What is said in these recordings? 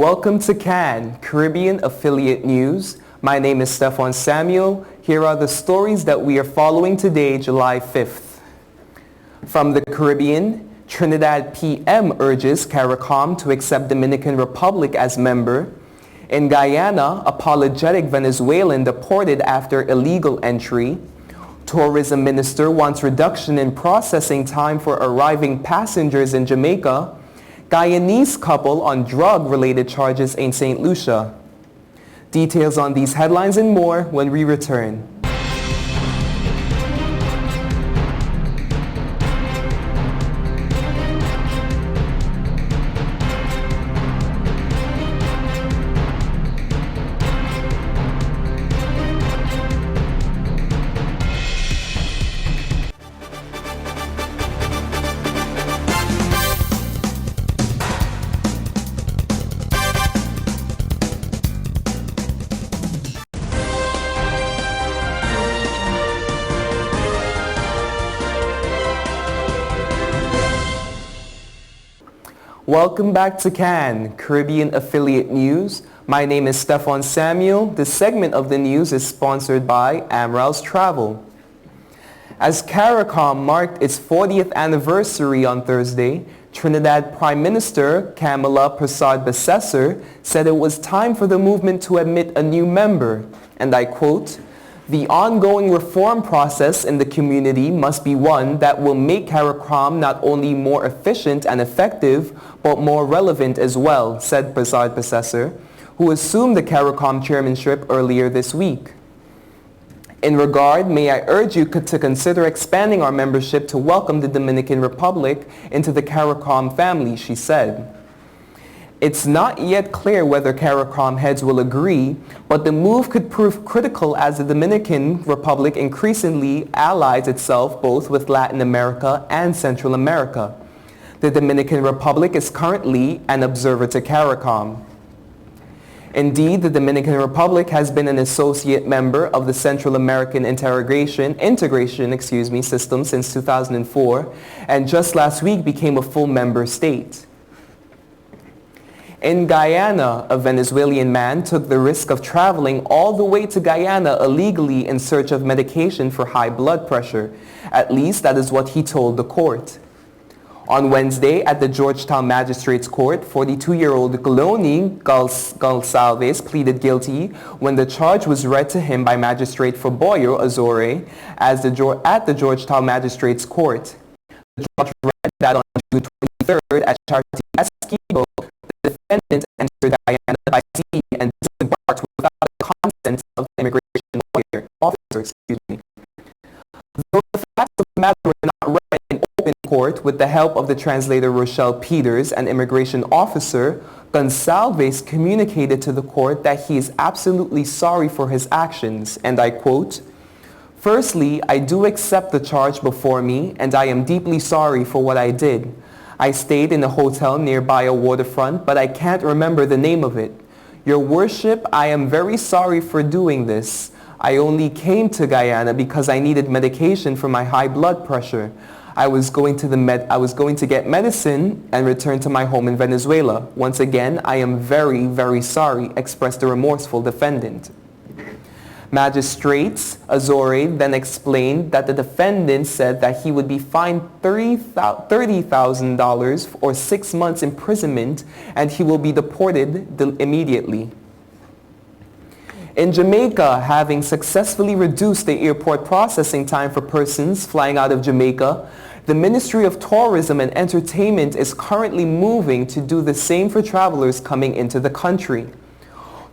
Welcome to CAN, Caribbean Affiliate News. My name is Stefan Samuel. Here are the stories that we are following today, July 5th. From the Caribbean, Trinidad PM urges CARICOM to accept Dominican Republic as member. In Guyana, apologetic Venezuelan deported after illegal entry. Tourism Minister wants reduction in processing time for arriving passengers in Jamaica. Guyanese couple on drug-related charges in St. Lucia. Details on these headlines and more when we return. Welcome back to CAN, Caribbean Affiliate News. My name is Stefan Samuel. This segment of the news is sponsored by Amrals Travel. As CARICOM marked its 40th anniversary on Thursday, Trinidad Prime Minister Kamala Persad-Bissessar said it was time for the movement to admit a new member, and I quote, "The ongoing reform process in the community must be one that will make CARICOM not only more efficient and effective, but more relevant as well," said Persad-Bissessar, who assumed the CARICOM chairmanship earlier this week. "In regard, may I urge you to consider expanding our membership to welcome the Dominican Republic into the CARICOM family," she said. It's not yet clear whether CARICOM heads will agree, but the move could prove critical as the Dominican Republic increasingly allies itself both with Latin America and Central America. The Dominican Republic is currently an observer to CARICOM. Indeed, the Dominican Republic has been an associate member of the Central American integration system since 2004, and just last week became a full member state. In Guyana, a Venezuelan man took the risk of traveling all the way to Guyana illegally in search of medication for high blood pressure. At least that is what he told the court. On Wednesday at the Georgetown Magistrates Court, 42-year-old Glony Gonsalves pleaded guilty when the charge was read to him by Magistrate Foboyo Azore at the Georgetown Magistrates Court. The judge read that on June 23rd at Charity Esquivel, the defendant entered Guyana by sea and disembarked without the consent of the immigration officer. Though the facts of the matter were not read in open court with the help of the translator Rochelle Peters, an immigration officer, Gonsalves communicated to the court that he is absolutely sorry for his actions, and I quote, "Firstly, I do accept the charge before me, and I am deeply sorry for what I did. I stayed in a hotel nearby a waterfront, but I can't remember the name of it. Your Worship, I am very sorry for doing this. I only came to Guyana because I needed medication for my high blood pressure. I was going to get medicine and return to my home in Venezuela. Once again, I am very, very sorry," expressed the remorseful defendant. Magistrate Azore then explained that the defendant said that he would be fined $30,000 or 6 months imprisonment, and he will be deported immediately. In Jamaica, having successfully reduced the airport processing time for persons flying out of Jamaica, the Ministry of Tourism and Entertainment is currently moving to do the same for travelers coming into the country.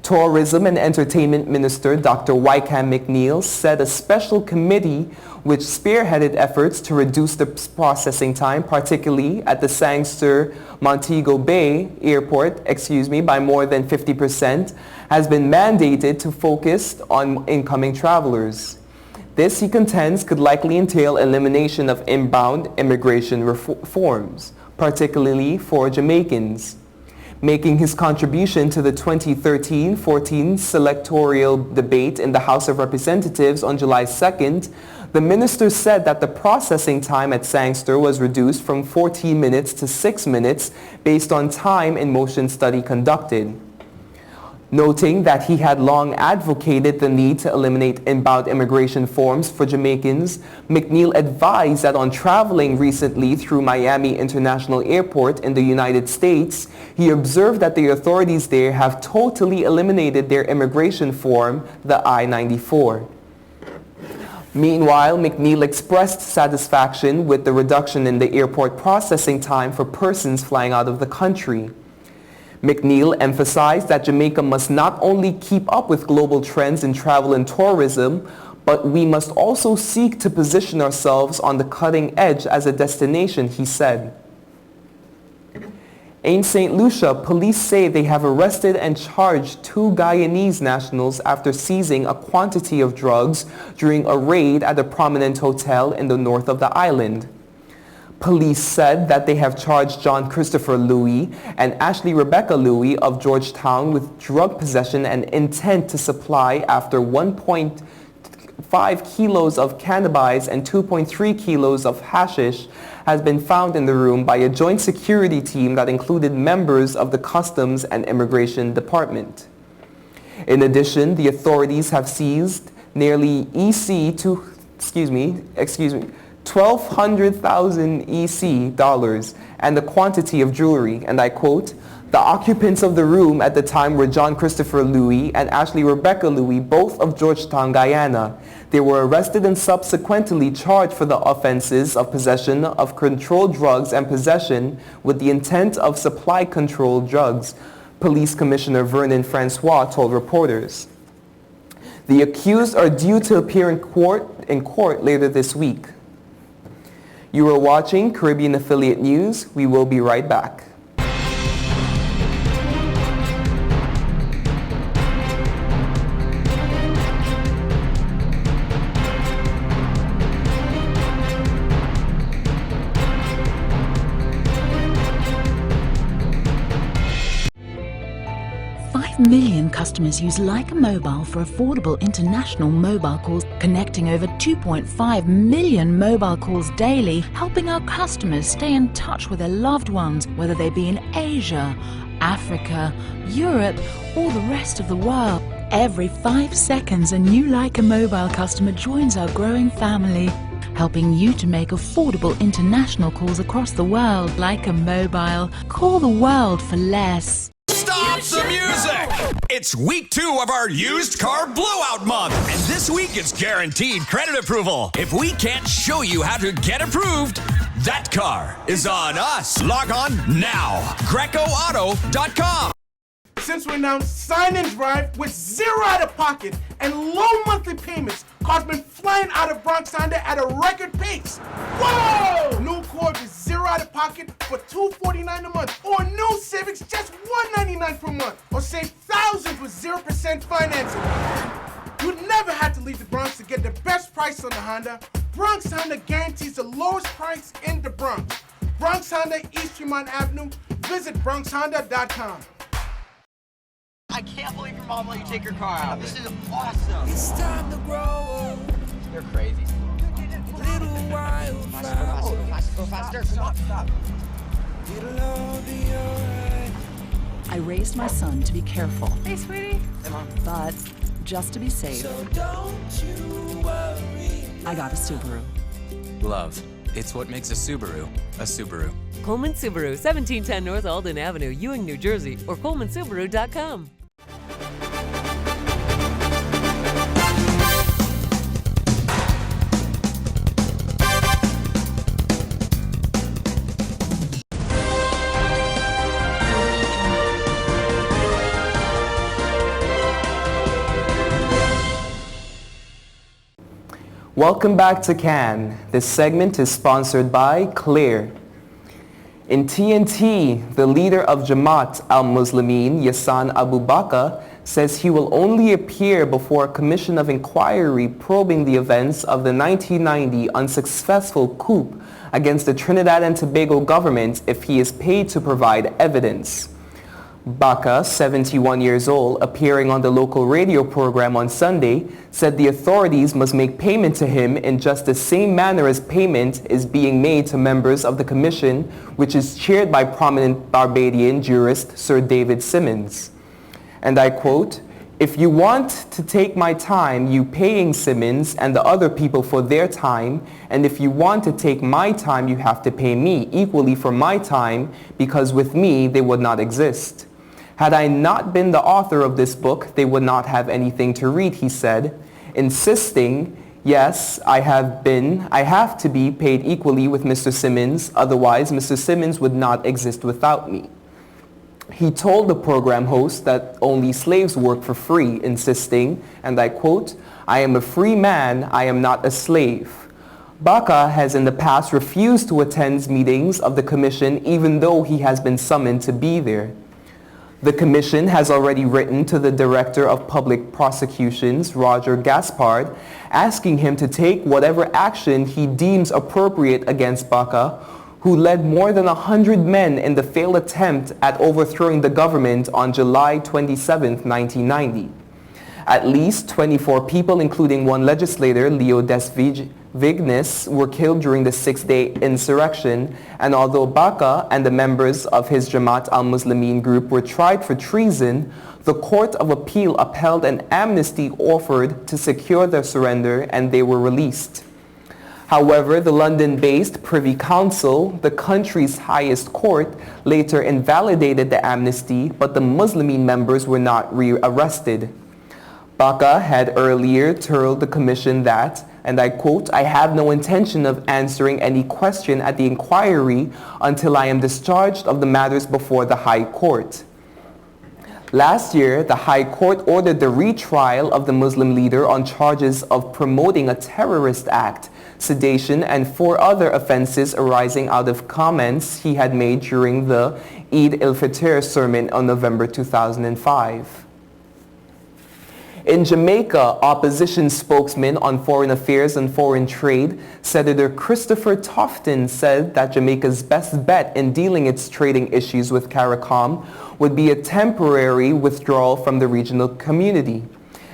Tourism and Entertainment Minister Dr. Wycam McNeil said a special committee which spearheaded efforts to reduce the processing time, particularly at the Sangster Montego Bay Airport, by more than 50%, has been mandated to focus on incoming travelers. This, he contends, could likely entail elimination of inbound immigration reforms, particularly for Jamaicans. Making his contribution to the 2013-14 selectorial debate in the House of Representatives on July 2nd, the minister said that the processing time at Sangster was reduced from 14 minutes to 6 minutes based on time in motion study conducted. Noting that he had long advocated the need to eliminate inbound immigration forms for Jamaicans, McNeil advised that on traveling recently through Miami International Airport in the United States, he observed that the authorities there have totally eliminated their immigration form, the I-94. Meanwhile, McNeil expressed satisfaction with the reduction in the airport processing time for persons flying out of the country. McNeil emphasized that Jamaica must not only keep up with global trends in travel and tourism, but we must also seek to position ourselves on the cutting edge as a destination, he said. In St. Lucia, police say they have arrested and charged 2 Guyanese nationals after seizing a quantity of drugs during a raid at a prominent hotel in the north of the island. Police said that they have charged John Christopher Louis and Ashley Rebecca Louis of Georgetown with drug possession and intent to supply after 1.5 kilos of cannabis and 2.3 kilos of hashish has been found in the room by a joint security team that included members of the Customs and Immigration Department. In addition, the authorities have seized nearly $1,200,000 EC dollars and a quantity of jewelry, and I quote, "The occupants of the room at the time were John Christopher Louis and Ashley Rebecca Louis, both of Georgetown, Guyana. They were arrested and subsequently charged for the offenses of possession of controlled drugs and possession with the intent of supply controlled drugs," Police Commissioner Vernon Francois told reporters. The accused are due to appear in court later this week. You are watching Caribbean Affiliate News. We will be right back. Million customers use Leica Mobile for affordable international mobile calls, connecting over 2.5 million mobile calls daily, helping our customers stay in touch with their loved ones, whether they be in Asia, Africa, Europe, or the rest of the world. Every 5 seconds, a new Leica Mobile customer joins our growing family, helping you to make affordable international calls across the world. Leica Mobile. Call the world for less. Stop the music! It's week 2 of our used car blowout month, and this week it's guaranteed credit approval. If we can't show you how to get approved, that car is on us. Log on now. GrecoAuto.com. Since we announced Sign and Drive with 0 out of pocket and low monthly payments, cars been flying out of Bronx Honda at a record pace. Whoa! New Accord with 0 out of pocket for $249 a month, or new Civics just $199 per month, or save thousands with 0% financing. You never had to leave the Bronx to get the best price on the Honda. Bronx Honda guarantees the lowest price in the Bronx. Bronx Honda, East Tremont Avenue. Visit BronxHonda.com. I can't believe your mom let you take your car out. This is awesome. It's time to grow up. You're crazy. Little while Go faster. Stop. it'll all be alright. I raised my son to be careful, Hey, sweetie. Hey, Mom. but just to be safe, So don't you worry. I got a Subaru. Love. It's what makes a Subaru a Subaru. Coleman Subaru, 1710 North Alden Avenue, Ewing, New Jersey, or ColemanSubaru.com. Welcome back to Can. This segment is sponsored by Clear. In TNT, the leader of Jamaat al-Muslimin, Yassan Abu Bakr, says he will only appear before a commission of inquiry probing the events of the 1990 unsuccessful coup against the Trinidad and Tobago government if he is paid to provide evidence. Baka, 71 years old, appearing on the local radio program on Sunday, said the authorities must make payment to him in just the same manner as payment is being made to members of the commission, which is chaired by prominent Barbadian jurist Sir David Simmons. And I quote, "If you want to take my time, you paying Simmons and the other people for their time, and if you want to take my time, you have to pay me equally for my time, because with me they would not exist. Had I not been the author of this book, they would not have anything to read," he said, insisting, "Yes, I have to be paid equally with Mr. Simmons, otherwise Mr. Simmons would not exist without me." He told the program host that only slaves work for free, insisting, and I quote, "I am a free man, I am not a slave." Baka has in the past refused to attend meetings of the commission even though he has been summoned to be there. The commission has already written to the Director of Public Prosecutions, Roger Gaspard, asking him to take whatever action he deems appropriate against Baka, who led more than 100 men in the failed attempt at overthrowing the government on July 27, 1990. At least 24 people, including one legislator, Leo Desvignes, were killed during the six-day insurrection, and although Baka and the members of his Jamaat al-Muslimin group were tried for treason, the Court of Appeal upheld an amnesty offered to secure their surrender, and they were released. However, the London-based Privy Council, the country's highest court, later invalidated the amnesty, but the Muslimin members were not re-arrested. Baka had earlier told the commission that, and I quote, "I have no intention of answering any question at the inquiry until I am discharged of the matters before the High Court." Last year, the High Court ordered the retrial of the Muslim leader on charges of promoting a terrorist act, sedation, and 4 other offenses arising out of comments he had made during the Eid al-Fitr sermon on November 2005. In Jamaica, opposition spokesman on foreign affairs and foreign trade, Senator Christopher Tofton, said that Jamaica's best bet in dealing its trading issues with CARICOM would be a temporary withdrawal from the regional community.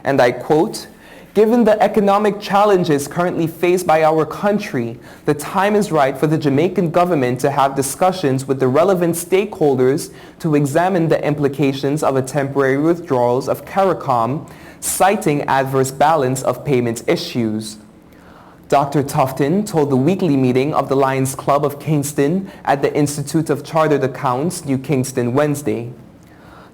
And I quote, "Given the economic challenges currently faced by our country, the time is right for the Jamaican government to have discussions with the relevant stakeholders to examine the implications of a temporary withdrawal of CARICOM, citing adverse balance of payments issues." Dr. Tofton told the weekly meeting of the Lions Club of Kingston at the Institute of Chartered Accounts, New Kingston, Wednesday.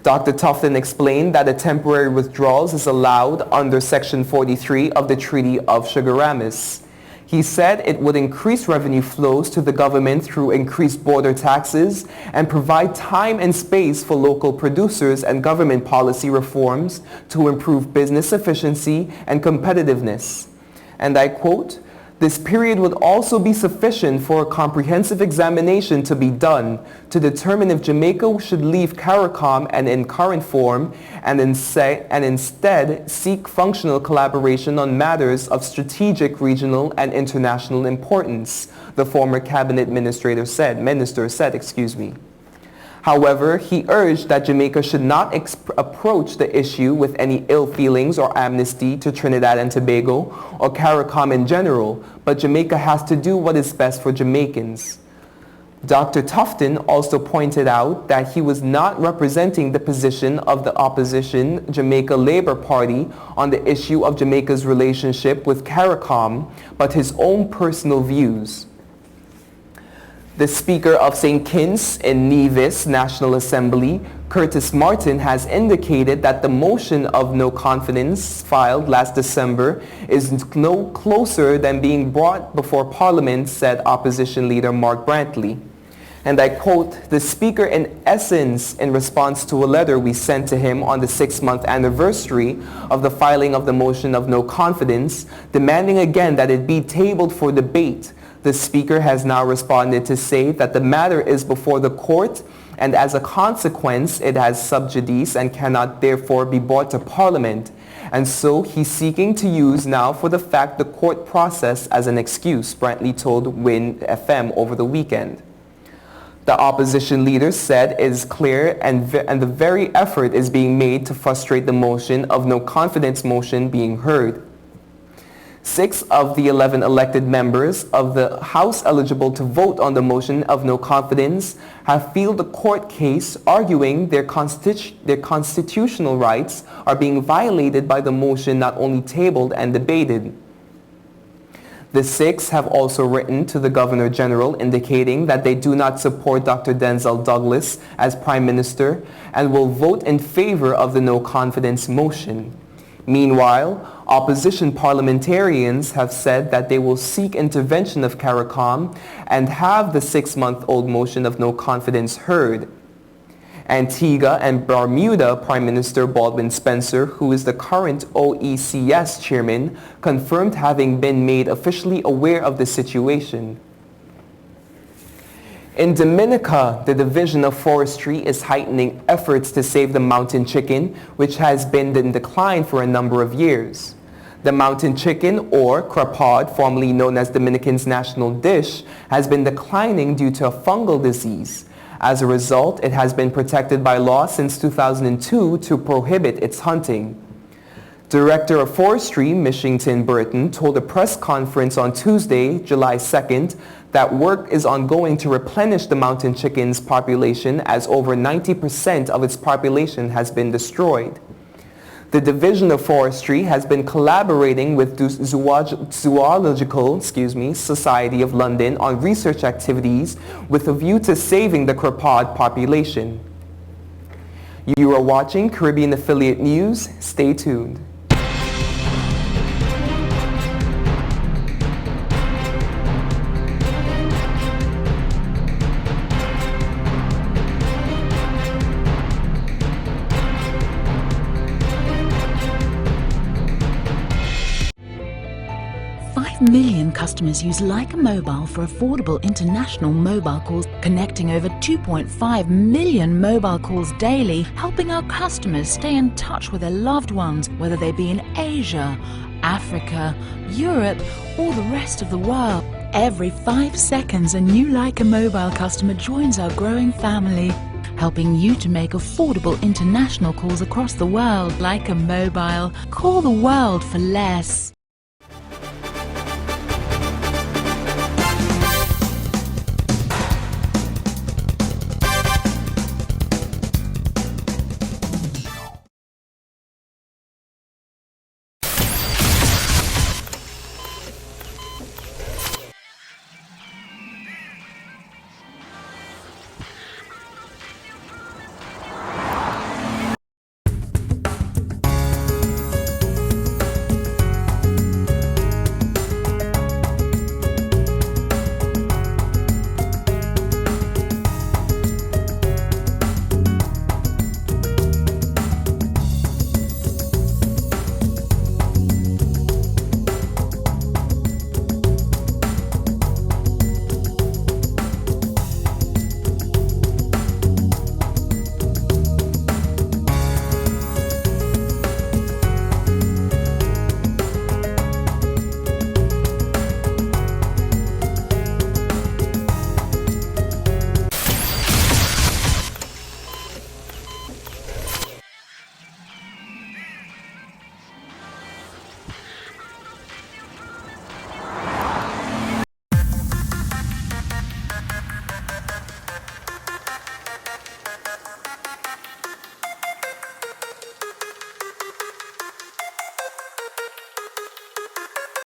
Dr. Tofton explained that a temporary withdrawal is allowed under Section 43 of the Treaty of Sugarramis. He said it would increase revenue flows to the government through increased border taxes and provide time and space for local producers and government policy reforms to improve business efficiency and competitiveness. And I quote, "This period would also be sufficient for a comprehensive examination to be done to determine if Jamaica should leave CARICOM and in current form and instead seek functional collaboration on matters of strategic, regional, and international importance," the former cabinet minister said. However, he urged that Jamaica should not approach the issue with any ill feelings or amnesty to Trinidad and Tobago or CARICOM in general, but Jamaica has to do what is best for Jamaicans. Dr. Tofton also pointed out that he was not representing the position of the opposition Jamaica Labour Party on the issue of Jamaica's relationship with CARICOM, but his own personal views. The Speaker of St. Kitts in Nevis National Assembly, Curtis Martin, has indicated that the motion of no confidence filed last December is no closer than being brought before Parliament, said opposition leader Mark Brantley. And I quote, "The Speaker in essence, in response to a letter we sent to him on the 6-month anniversary of the filing of the motion of no confidence, demanding again that it be tabled for debate, the Speaker has now responded to say that the matter is before the court and as a consequence it has sub judice and cannot therefore be brought to Parliament. And so he's seeking to use now for the fact the court process as an excuse," Brantley told Win FM over the weekend. The opposition leader said it is clear and the very effort is being made to frustrate the motion of no confidence motion being heard. 6 of the 11 elected members of the House eligible to vote on the motion of no confidence have filed a court case arguing their constitutional rights are being violated by the motion not only tabled and debated. The 6 have also written to the Governor General indicating that they do not support Dr. Denzel Douglas as Prime Minister and will vote in favor of the no confidence motion. Meanwhile, opposition parliamentarians have said that they will seek intervention of CARICOM and have the 6-month-old motion of no confidence heard. Antigua and Bermuda Prime Minister Baldwin Spencer, who is the current OECS chairman, confirmed having been made officially aware of the situation. In Dominica, the Division of Forestry is heightening efforts to save the mountain chicken, which has been in decline for a number of years. The mountain chicken, or crapod, formerly known as Dominican's national dish, has been declining due to a fungal disease. As a result, it has been protected by law since 2002 to prohibit its hunting. Director of Forestry, Mishington Burton, told a press conference on Tuesday, July 2nd, that work is ongoing to replenish the mountain chicken's population as over 90% of its population has been destroyed. The Division of Forestry has been collaborating with the Zoological Society of London on research activities with a view to saving the crapod population. You are watching Caribbean Affiliate News. Stay tuned. Million customers use Leica Mobile for affordable international mobile calls, connecting over 2.5 million mobile calls daily, helping our customers stay in touch with their loved ones, whether they be in Asia, Africa, Europe, or the rest of the world. Every 5 seconds, a new Leica Mobile customer joins our growing family, helping you to make affordable international calls across the world. Leica Mobile. Call the world for less.